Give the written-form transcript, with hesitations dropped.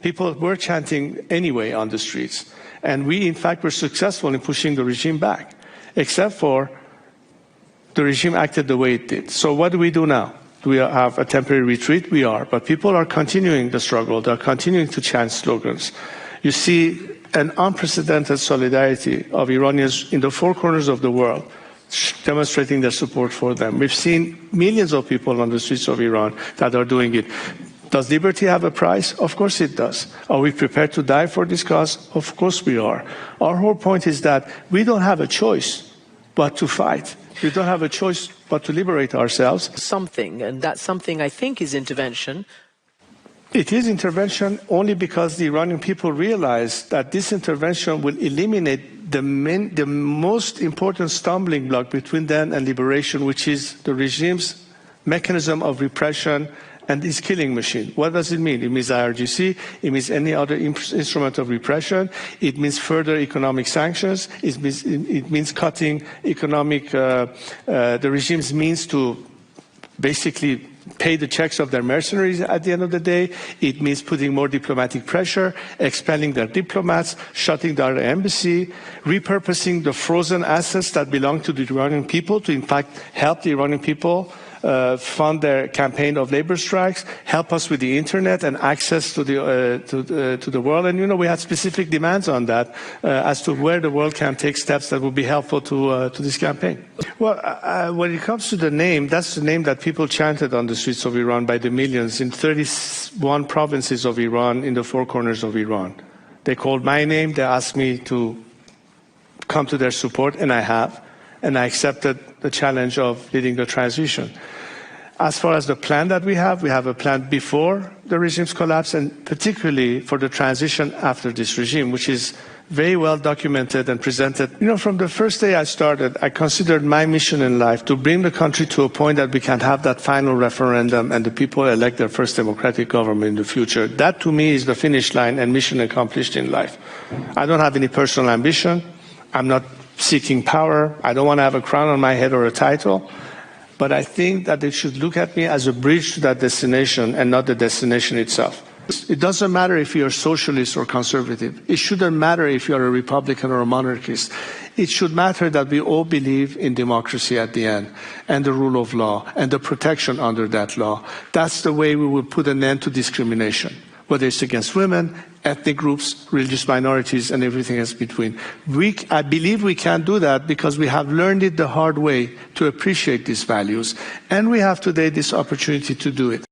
People were chanting anyway on the streets. And we, in fact, were successful in pushing the regime back, except for the regime acted the way it did. So what do we do now? Do we have a temporary retreat? We are. But people are continuing the struggle. They're continuing to chant slogans. You see an unprecedented solidarity of Iranians in the four corners of the world, demonstrating their support for them. We've seen millions of people on the streets of Iran that are doing it. Does liberty have a price? Of course it does. Are we prepared to die for this cause? Of course we are. Our whole point is that we don't have a choice but to fight. We don't have a choice but to liberate ourselves. Something, and that something I think is intervention. It is intervention only because the Iranian people realize that this intervention will eliminate the most important stumbling block between them and liberation, which is the regime's mechanism of repression and this killing machine. What does it mean? It means IRGC, it means any other instrument of repression, it means further economic sanctions, it means cutting economic, the regime's means to basically pay the checks of their mercenaries at the end of the day. It means putting more diplomatic pressure, expelling their diplomats, shutting down the embassy, repurposing the frozen assets that belong to the Iranian people to in fact help the Iranian people fund their campaign of labor strikes, help us with the internet and access to the world. And, you know, we had specific demands on that as to where the world can take steps that would be helpful to this campaign. Well, when it comes to the name, that's the name that people chanted on the streets of Iran by the millions in 31 provinces of Iran, in the four corners of Iran. They called my name, they asked me to come to their support, and I have. And I accepted the challenge of leading the transition. As far as the plan that we have a plan before the regime's collapse and particularly for the transition after this regime, which is very well documented and presented. You know, from the first day I started, I considered my mission in life to bring the country to a point that we can have that final referendum and the people elect their first democratic government in the future. That to me is the finish line and mission accomplished in life. I don't have any personal ambition. I'm not seeking power. I don't want to have a crown on my head or a title. But I think that they should look at me as a bridge to that destination and not the destination itself. It doesn't matter if you're socialist or conservative. It shouldn't matter if you're a Republican or a monarchist. It should matter that we all believe in democracy at the end and the rule of law and the protection under that law. That's the way we will put an end to discrimination, whether it's against women, ethnic groups, religious minorities, and everything else between. I believe we can do that because we have learned it the hard way to appreciate these values, and we have today this opportunity to do it.